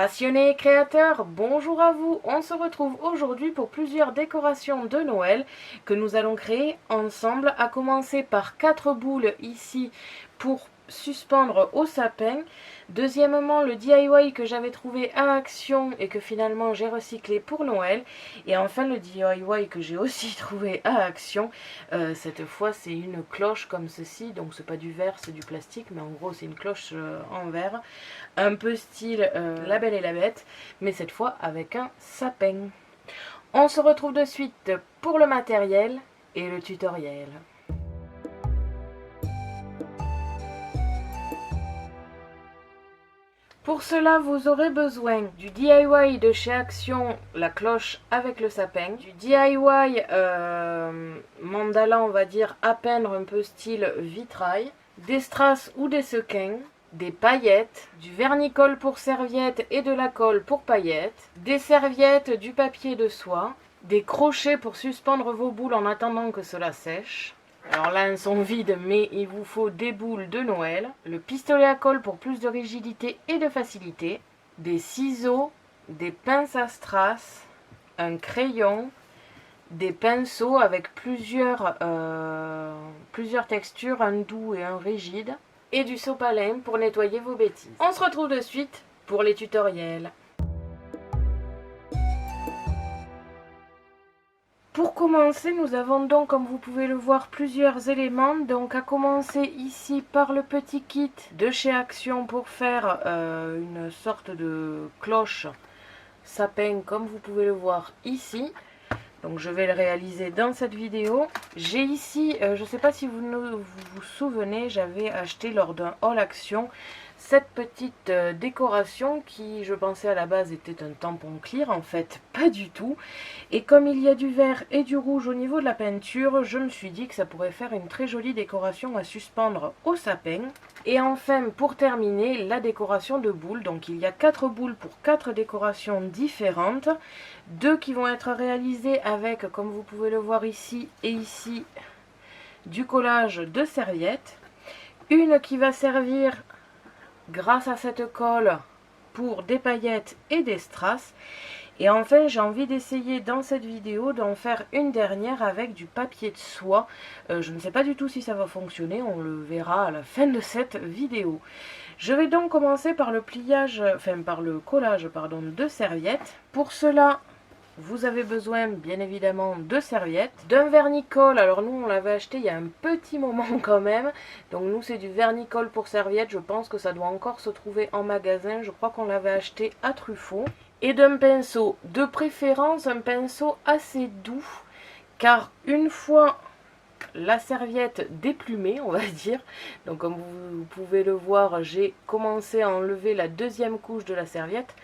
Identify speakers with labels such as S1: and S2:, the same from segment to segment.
S1: Passionnés et créateurs, bonjour à vous. On se retrouve aujourd'hui pour plusieurs décorations de Noël que nous allons créer ensemble, à commencer par 4 boules ici pour suspendre au sapin. Deuxièmement, le DIY que j'avais trouvé à Action et que finalement j'ai recyclé pour Noël. Et enfin le DIY que j'ai aussi trouvé à Action. Cette fois c'est une cloche comme ceci, donc c'est pas du verre, c'est du plastique, mais en gros c'est une cloche en verre. Un peu style La Belle et la Bête, mais cette fois avec un sapin. On se retrouve de suite pour le matériel et le tutoriel. Pour cela, vous aurez besoin du DIY de chez Action, la cloche avec le sapin, du DIY mandala, on va dire, à peindre un peu style vitrail, des strass ou des sequins, des paillettes, du vernis-colle pour serviettes et de la colle pour paillettes, des serviettes, du papier de soie, des crochets pour suspendre vos boules en attendant que cela sèche. Alors là, elles sont vides, mais il vous faut des boules de Noël, le pistolet à colle pour plus de rigidité et de facilité, des ciseaux, des pinces à strass, un crayon, des pinceaux avec plusieurs textures, un doux et un rigide, et du sopalin pour nettoyer vos bêtises. On se retrouve de suite pour les tutoriels. Pour commencer, nous avons donc, comme vous pouvez le voir, plusieurs éléments. Donc à commencer ici par le petit kit de chez Action pour faire une sorte de cloche sapin, comme vous pouvez le voir ici. Donc je vais le réaliser dans cette vidéo. J'ai ici, je ne sais pas si vous vous souvenez, j'avais acheté lors d'un haul Action cette petite décoration qui, je pensais à la base, était un tampon clear. En fait, pas du tout. Et comme il y a du vert et du rouge au niveau de la peinture, je me suis dit que ça pourrait faire une très jolie décoration à suspendre au sapin. Et enfin, pour terminer, la décoration de boules. Donc il y a 4 boules pour 4 décorations différentes. 2 qui vont être réalisées avec, comme vous pouvez le voir ici et ici, du collage de serviettes. Une qui va servir, grâce à cette colle, pour des paillettes et des strass. Et enfin, j'ai envie d'essayer dans cette vidéo d'en faire une dernière avec du papier de soie. Je ne sais pas du tout si ça va fonctionner, on le verra à la fin de cette vidéo. Je vais donc commencer par le pliage, par le collage, pardon, de serviettes. Pour cela, vous avez besoin bien évidemment de serviettes, d'un vernis-colle. Alors nous on l'avait acheté il y a un petit moment quand même. Donc nous c'est du vernis-colle pour serviettes. Je pense que ça doit encore se trouver en magasin. Je crois qu'on l'avait acheté à Truffaut. Et d'un pinceau, de préférence un pinceau assez doux. Car une fois la serviette déplumée, on va dire, donc comme vous pouvez le voir, j'ai commencé à enlever la deuxième couche de la serviette.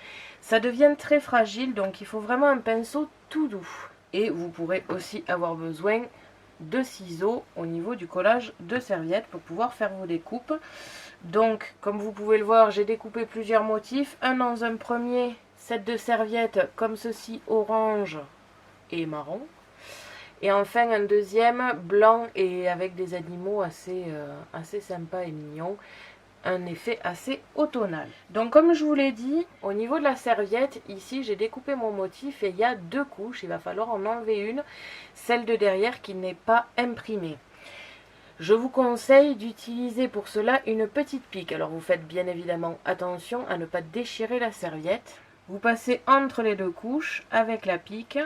S1: Ça devient très fragile, donc il faut vraiment un pinceau tout doux. Et vous pourrez aussi avoir besoin de ciseaux au niveau du collage de serviettes pour pouvoir faire vos découpes. Donc, comme vous pouvez le voir, j'ai découpé plusieurs motifs. Un dans un premier set de serviettes comme ceci, orange et marron. Et enfin un deuxième blanc et avec des animaux assez sympas et mignons. Un effet assez automnal. Donc comme je vous l'ai dit, au niveau de la serviette, ici j'ai découpé mon motif et il y a 2 couches. Il va falloir en enlever une, celle de derrière qui n'est pas imprimée. Je vous conseille d'utiliser pour cela une petite pique. Alors vous faites bien évidemment attention à ne pas déchirer la serviette. Vous passez entre les 2 couches avec la pique.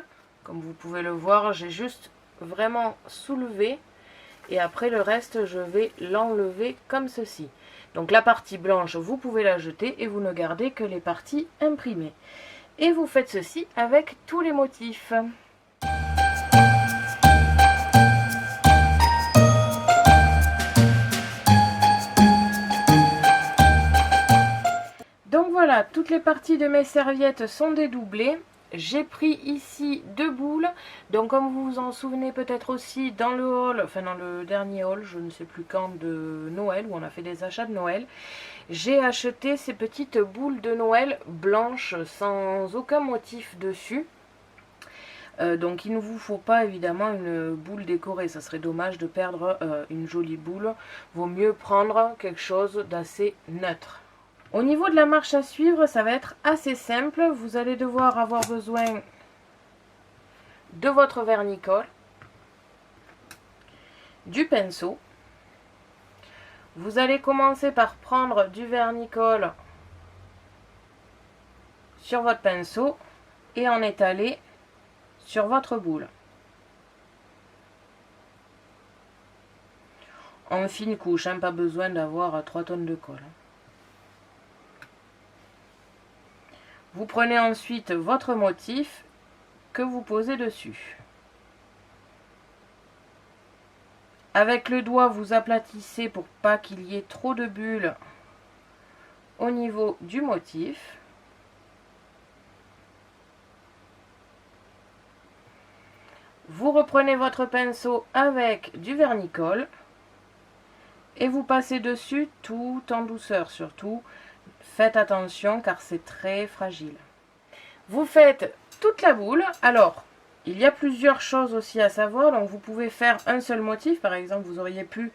S1: Comme vous pouvez le voir, j'ai juste vraiment soulevé. Et après le reste, je vais l'enlever comme ceci. Donc la partie blanche, vous pouvez la jeter et vous ne gardez que les parties imprimées. Et vous faites ceci avec tous les motifs. Donc voilà, toutes les parties de mes serviettes sont dédoublées. J'ai pris ici 2 boules, donc comme vous vous en souvenez peut-être aussi dans le haul, enfin dans le dernier haul, je ne sais plus quand, de Noël, où on a fait des achats de Noël, j'ai acheté ces petites boules de Noël blanches sans aucun motif dessus. Donc il ne vous faut pas évidemment une boule décorée, ça serait dommage de perdre une jolie boule, vaut mieux prendre quelque chose d'assez neutre. Au niveau de la marche à suivre, ça va être assez simple. Vous allez devoir avoir besoin de votre vernicole, du pinceau. Vous allez commencer par prendre du vernicole sur votre pinceau et en étaler sur votre boule. En fine couche, hein, pas besoin d'avoir 3 tonnes de colle. Vous prenez ensuite votre motif que vous posez dessus. Avec le doigt, vous aplatissez pour pas qu'il y ait trop de bulles au niveau du motif. Vous reprenez votre pinceau avec du vernicole et vous passez dessus tout en douceur. Surtout, faites attention car c'est très fragile. Vous faites toute la boule. Alors, il y a plusieurs choses aussi à savoir. Donc, vous pouvez faire un seul motif. Par exemple, vous auriez pu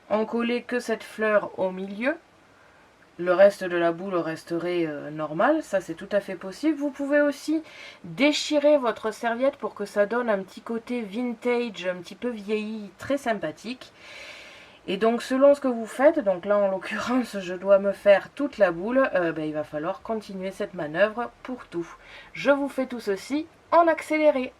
S1: en coller que cette fleur au milieu. Le reste de la boule resterait normal, ça c'est tout à fait possible. Vous pouvez aussi déchirer votre serviette pour que ça donne un petit côté vintage, un petit peu vieilli, très sympathique. Et donc selon ce que vous faites, donc là en l'occurrence je dois me faire toute la boule, il va falloir continuer cette manœuvre pour tout. Je vous fais tout ceci en accéléré.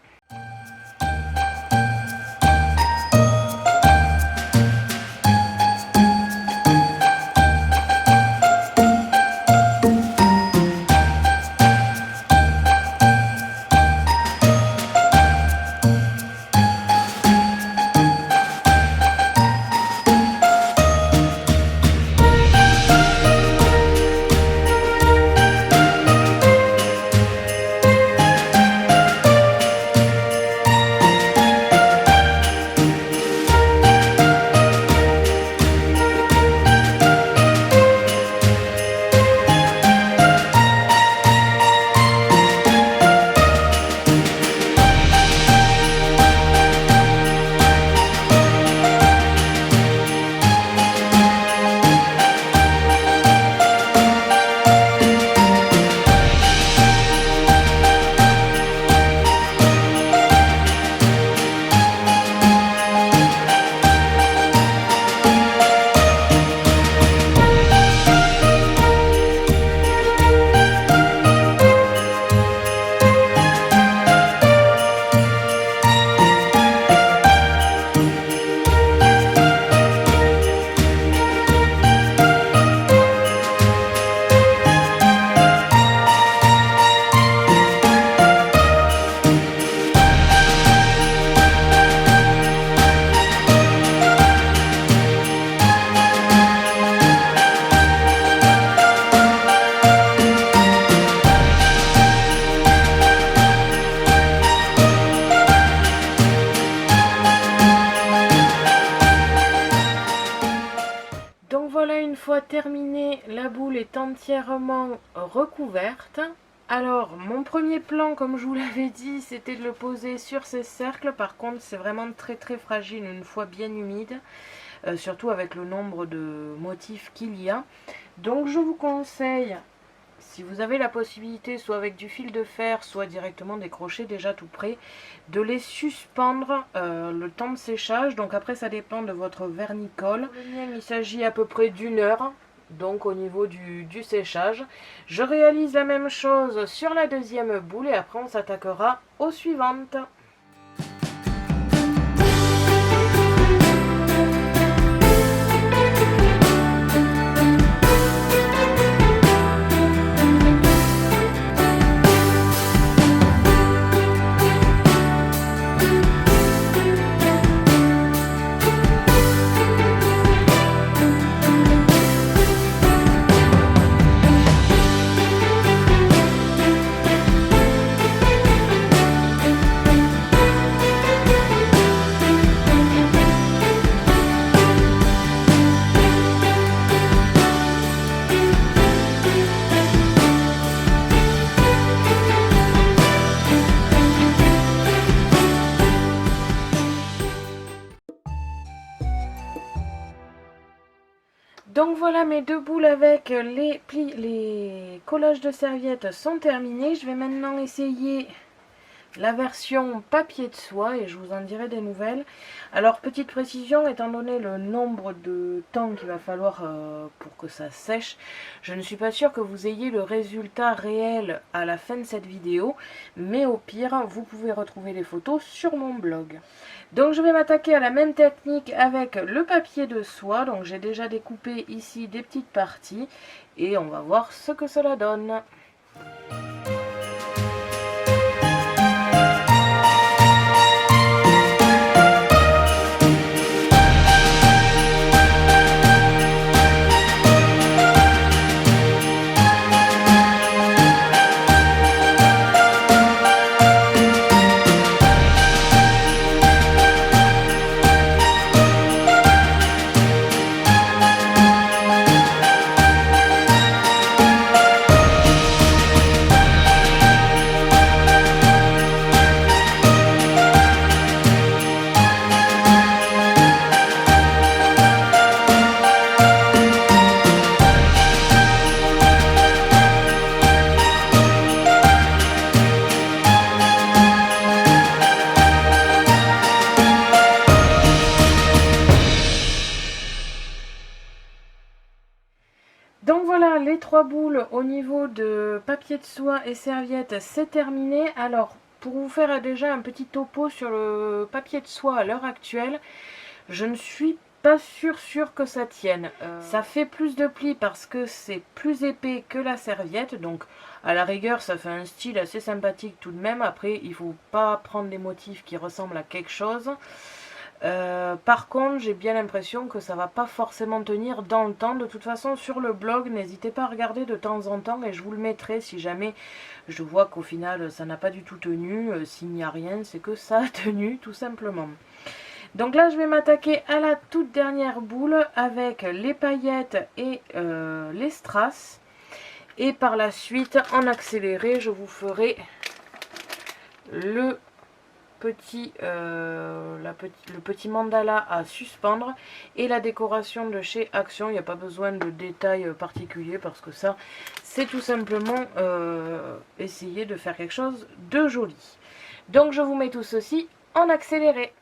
S1: Une fois terminé, la boule est entièrement recouverte. Alors, mon premier plan, comme je vous l'avais dit, c'était de le poser sur ces cercles. Par contre, c'est vraiment très très fragile une fois bien humide, surtout avec le nombre de motifs qu'il y a. Donc, je vous conseille, si vous avez la possibilité, soit avec du fil de fer, soit directement des crochets déjà tout prêts, de les suspendre le temps de séchage. Donc après, ça dépend de votre vernicole. Le mien, il s'agit à peu près d'1 heure, donc au niveau du séchage. Je réalise la même chose sur la deuxième boule et après on s'attaquera aux suivantes. Donc voilà, mes 2 boules avec les collages de serviettes sont terminés. Je vais maintenant essayer la version papier de soie et je vous en dirai des nouvelles. Alors petite précision, étant donné le nombre de temps qu'il va falloir pour que ça sèche, je ne suis pas sûre que vous ayez le résultat réel à la fin de cette vidéo, mais au pire vous pouvez retrouver les photos sur mon blog. Donc je vais m'attaquer à la même technique avec le papier de soie. Donc j'ai déjà découpé ici des petites parties et on va voir ce que cela donne. Donc voilà, les 3 boules au niveau de papier de soie et serviette, c'est terminé. Alors, pour vous faire déjà un petit topo sur le papier de soie à l'heure actuelle, je ne suis pas sûre que ça tienne. Ça fait plus de plis parce que c'est plus épais que la serviette, donc à la rigueur ça fait un style assez sympathique tout de même. Après, il ne faut pas prendre des motifs qui ressemblent à quelque chose. Par contre, j'ai bien l'impression que ça va pas forcément tenir dans le temps. De toute façon, sur le blog, n'hésitez pas à regarder de temps en temps et je vous le mettrai si jamais je vois qu'au final ça n'a pas du tout tenu. S'il n'y a rien, c'est que ça a tenu tout simplement. Donc là, je vais m'attaquer à la toute dernière boule avec les paillettes et les strass. Et par la suite, en accéléré, je vous ferai le petit mandala à suspendre et la décoration de chez Action. Il n'y a pas besoin de détails particuliers parce que ça, c'est tout simplement essayer de faire quelque chose de joli. Donc je vous mets tout ceci en accéléré.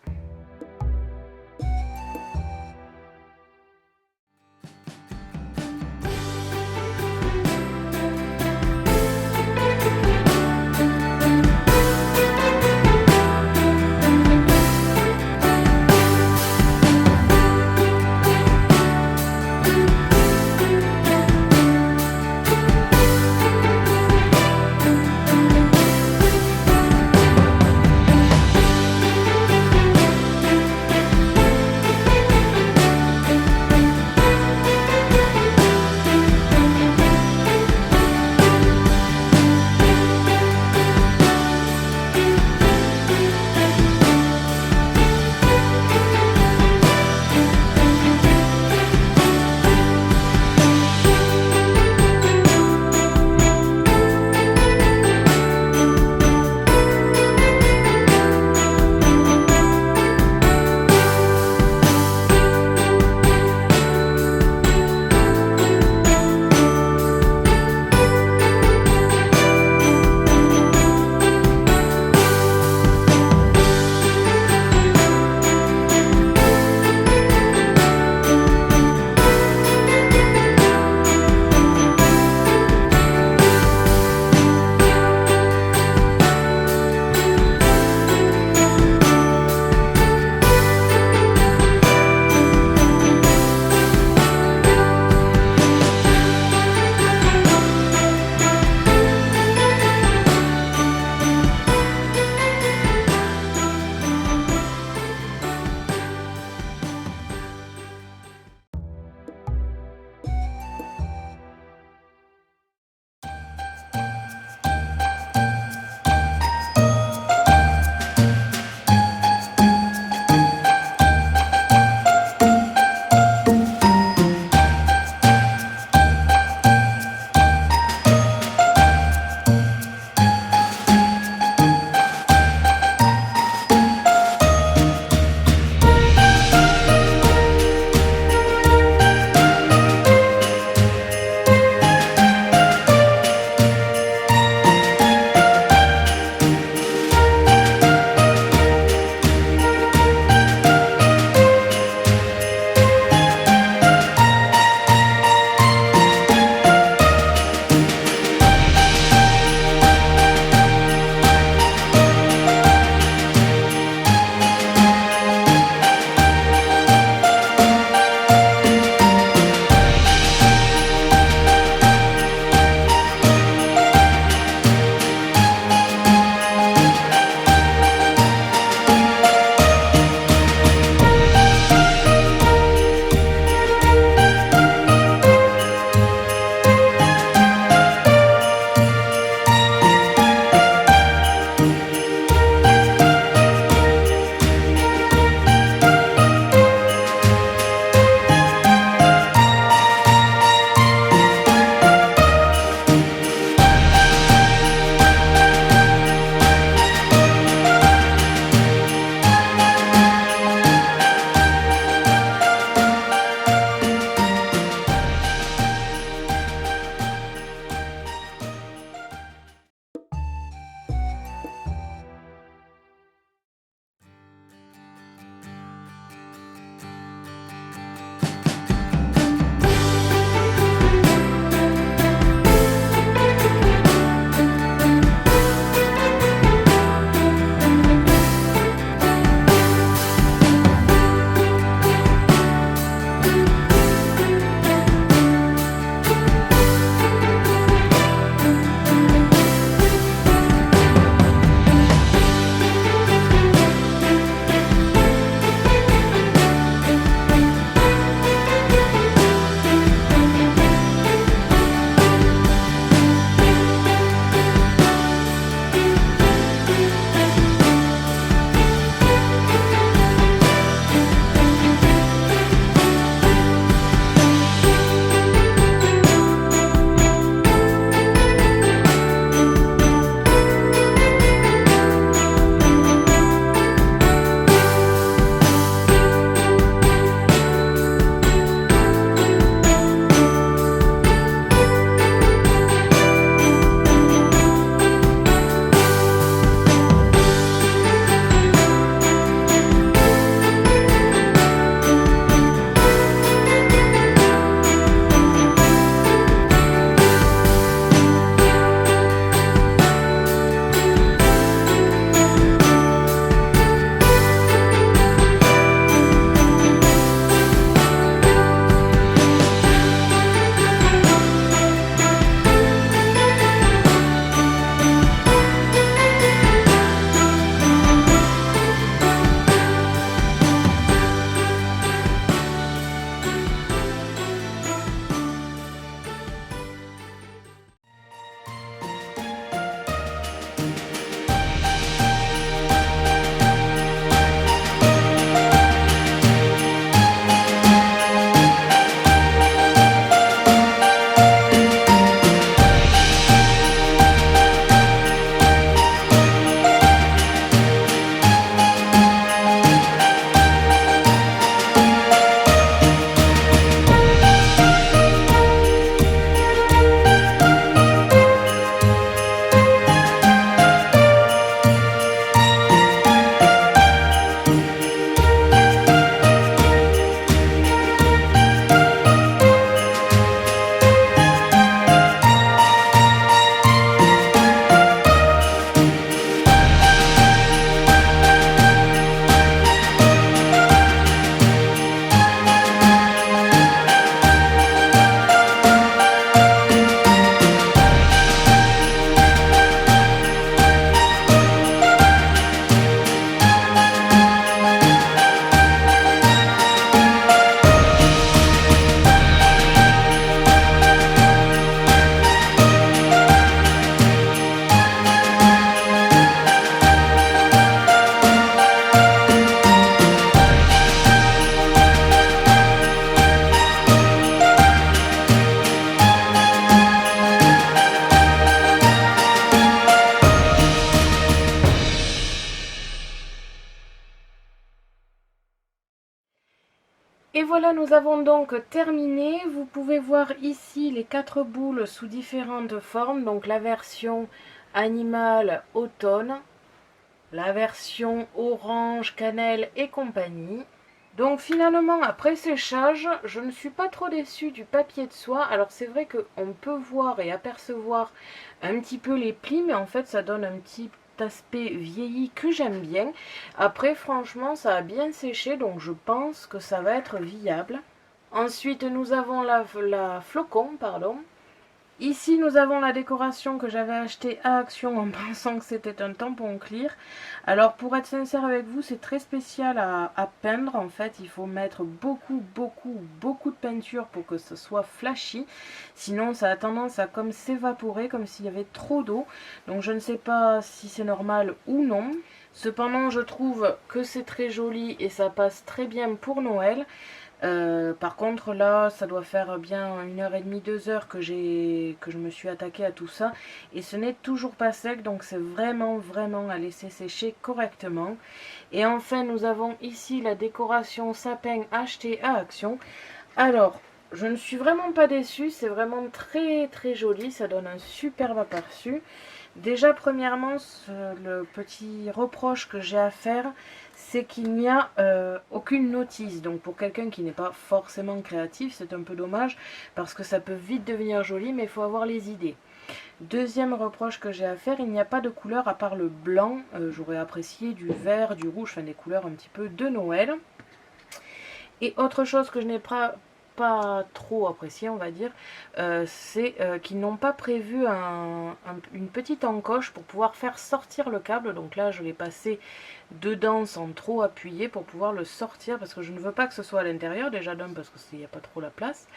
S1: Et voilà, nous avons donc terminé. Vous pouvez voir ici les 4 boules sous différentes formes. Donc la version animale automne, la version orange, cannelle et compagnie. Donc finalement, après séchage, je ne suis pas trop déçue du papier de soie. Alors c'est vrai qu'on peut voir et apercevoir un petit peu les plis, mais en fait ça donne un petit aspect vieilli que j'aime bien. Après franchement, ça a bien séché, donc je pense que ça va être viable. Ensuite, nous avons la flocon, pardon. Ici, nous avons la décoration que j'avais achetée à Action en pensant que c'était un tampon clear. Alors, pour être sincère avec vous, c'est très spécial à peindre. En fait, il faut mettre beaucoup de peinture pour que ce soit flashy. Sinon, ça a tendance à comme s'évaporer, comme s'il y avait trop d'eau. Donc, je ne sais pas si c'est normal ou non. Cependant, je trouve que c'est très joli et ça passe très bien pour Noël. Par contre là ça doit faire bien 1h30, 2 heures que je me suis attaquée à tout ça et ce n'est toujours pas sec, donc c'est vraiment à laisser sécher correctement. Et enfin nous avons ici la décoration sapin achetée à Action. Alors je ne suis vraiment pas déçue, c'est vraiment très joli, ça donne un superbe aperçu. Déjà, premièrement, le petit reproche que j'ai à faire, c'est qu'il n'y a aucune notice. Donc pour quelqu'un qui n'est pas forcément créatif, c'est un peu dommage parce que ça peut vite devenir joli, mais il faut avoir les idées. Deuxième reproche que j'ai à faire, il n'y a pas de couleur à part le blanc. J'aurais apprécié du vert, du rouge, enfin des couleurs un petit peu de Noël. Et autre chose que je n'ai pas trop apprécié, on va dire, c'est qu'ils n'ont pas prévu une petite encoche pour pouvoir faire sortir le câble. Donc là je l'ai passé dedans sans trop appuyer pour pouvoir le sortir, parce que je ne veux pas que ce soit à l'intérieur, déjà d'un parce qu'il n'y a pas trop la place,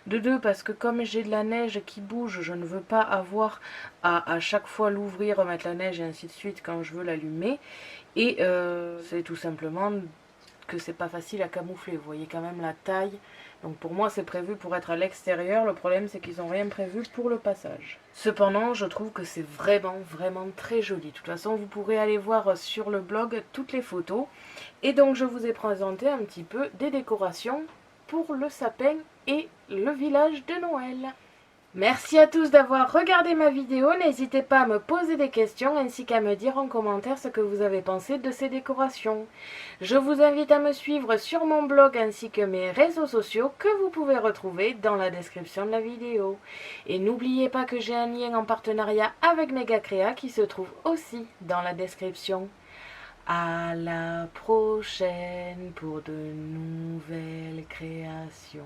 S1: de deux parce que comme j'ai de la neige qui bouge, je ne veux pas avoir à chaque fois l'ouvrir, remettre la neige et ainsi de suite quand je veux l'allumer. Et c'est tout simplement que c'est pas facile à camoufler. Vous voyez quand même la taille. Donc pour moi c'est prévu pour être à l'extérieur. Le problème c'est qu'ils n'ont rien prévu pour le passage. Cependant je trouve que c'est vraiment très joli. De toute façon vous pourrez aller voir sur le blog toutes les photos. Et donc je vous ai présenté un petit peu des décorations pour le sapin et le village de Noël. Merci à tous d'avoir regardé ma vidéo, n'hésitez pas à me poser des questions ainsi qu'à me dire en commentaire ce que vous avez pensé de ces décorations. Je vous invite à me suivre sur mon blog ainsi que mes réseaux sociaux que vous pouvez retrouver dans la description de la vidéo. Et n'oubliez pas que j'ai un lien en partenariat avec Megacrea qui se trouve aussi dans la description. À la prochaine pour de nouvelles créations.